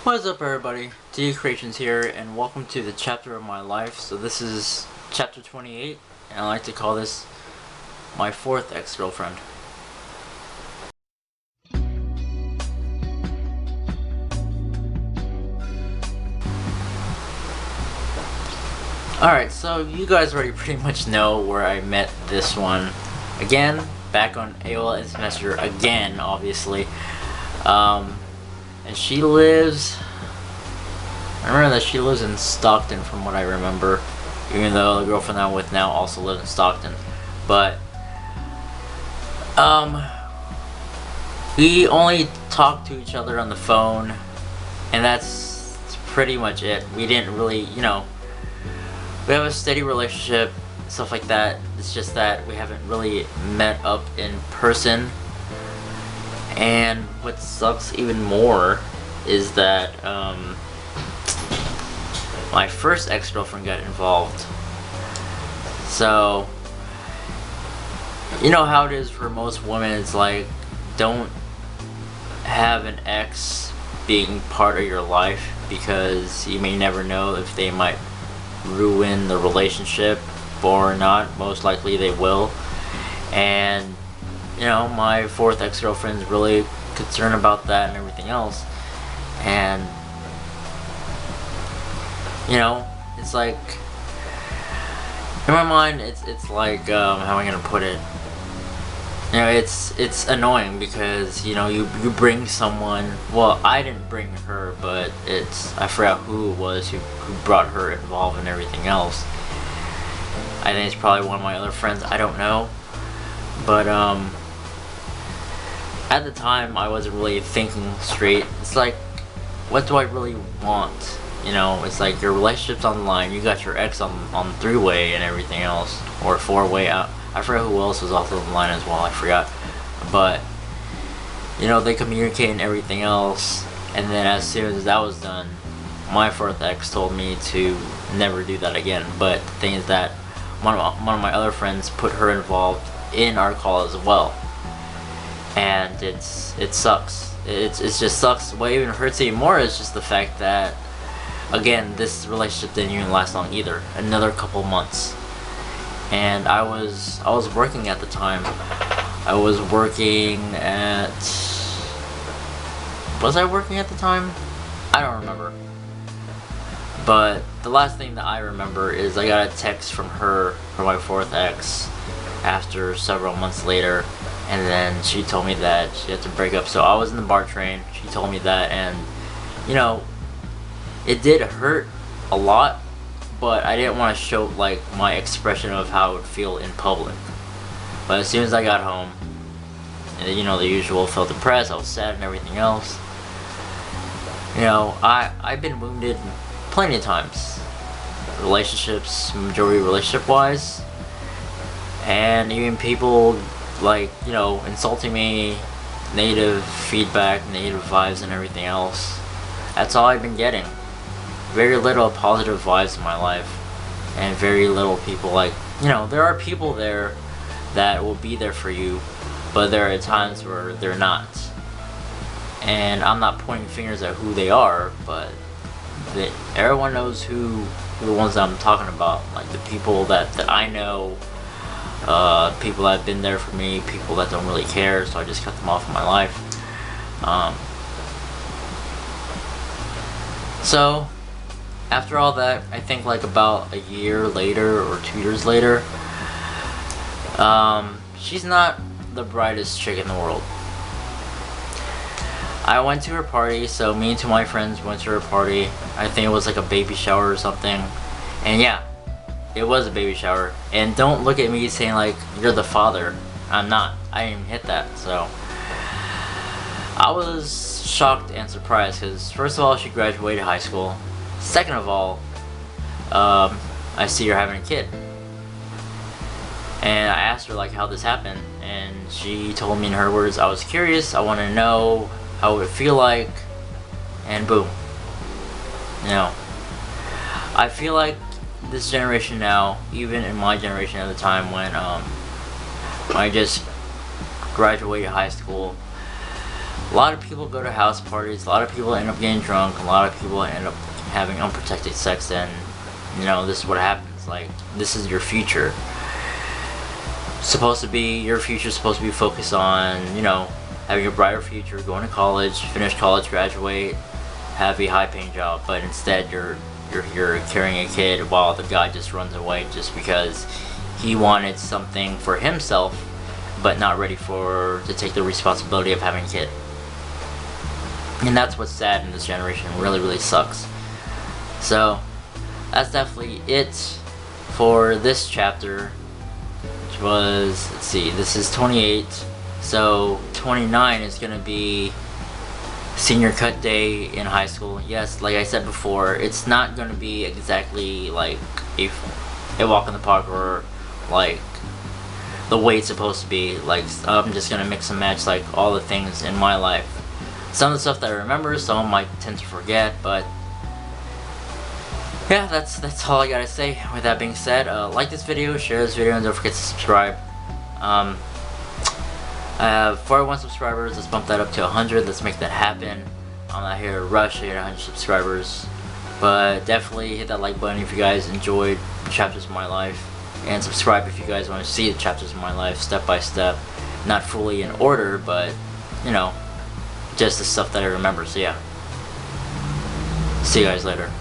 What's up, everybody? Kreashunz here, and welcome to the chapter of my life. So this is chapter 28, and I like to call this my fourth ex-girlfriend. Alright, so you guys already pretty much know where I met this one. Again, back on AOL Instant Messenger again, obviously. And she lives... I remember that she lives in Stockton from what I remember. Even though the girlfriend I'm with now also lives in Stockton. But, we only talk to each other on the phone. And that's pretty much it. We didn't really, we have a steady relationship, stuff like that. It's just that we haven't really met up in person. And what sucks even more is that my first ex-girlfriend got involved. So, you know how it is for most women, it's like, don't have an ex being part of your life, because you may never know if they might ruin the relationship or not. Most likely they will. And my fourth ex-girlfriend's really concerned about that and everything else. And it's like, in my mind, it's like, how am I gonna put it? It's annoying because, you bring someone, well, I didn't bring her, but I forgot who it was who brought her involved in everything else. I think it's probably one of my other friends, I don't know. But, at the time, I wasn't really thinking straight. It's like, what do I really want? It's like your relationship's on the line. You got your ex on three-way and everything else, or four-way. I forgot who else was also on the line as well. I forgot, but they communicate and everything else. And then as soon as that was done, my fourth ex told me to never do that again. But the thing is that one of my other friends put her involved in our call as well, and it sucks. It just sucks. What even hurts even more is just the fact that, again, this relationship didn't even last long either. Another couple months. And I was working at the time. I was working at... Was I working at the time? I don't remember. But the last thing that I remember is I got a text from her, from my fourth ex, after several months later. And then she told me that she had to break up. So I was in the bar train. She told me that, and it did hurt a lot, but I didn't want to show like my expression of how I would feel in public. But as soon as I got home, and the usual, felt depressed, I was sad and everything else. I've been wounded plenty of times, relationships, majority relationship wise, and even people like insulting me, negative feedback, negative vibes and everything else. That's all I've been getting. Very little positive vibes in my life, and very little people like, there are people there that will be there for you, but there are times where they're not. And I'm not pointing fingers at who they are, but everyone knows who the ones that I'm talking about. Like the people that I know, people that have been there for me, people that don't really care, so I just cut them off in my life. So after all that, I think like about a year later or 2 years later, she's not the brightest chick in the world. I went to her party, so me and two of my friends went to her party. I think it was like a baby shower or something. And yeah, it was a baby shower. And don't look at me saying like, you're the father. I'm not. I didn't even hit that, so. I was shocked and surprised because first of all, she graduated high school. Second of all, I see her having a kid. And I asked her like how this happened, and she told me in her words, I was curious, I want to know how it would feel like, and boom. I feel like this generation now, even in my generation at the time when I just graduated high school, A lot of people go to house parties, a lot of people end up getting drunk, a lot of people end up having unprotected sex, and you know, this is what happens. Like, this is your future. Your future's supposed to be focused on, you know, having a brighter future, going to college, finish college, graduate, have a high paying job, but instead you're carrying a kid while the guy just runs away just because he wanted something for himself, but not ready to take the responsibility of having a kid. And that's what's sad in this generation. It really, really sucks. So that's definitely it for this chapter, which was, let's see, this is 28, so 29 is gonna be senior cut day in high school. Yes, like I said before, it's not gonna be exactly like a walk in the park or like the way it's supposed to be. Like, I'm just gonna mix and match like all the things in my life. Some of the stuff that I remember, some I might tend to forget, but yeah, that's all I gotta say. With that being said, like this video, share this video, and don't forget to subscribe. I have 41 subscribers. Let's bump that up to 100. Let's make that happen. I'm not here to rush to get 100 subscribers, but definitely hit that like button if you guys enjoyed chapters of my life, and subscribe if you guys want to see the chapters of my life step by step, not fully in order, but you know, just the stuff that I remember. So yeah, see you guys later.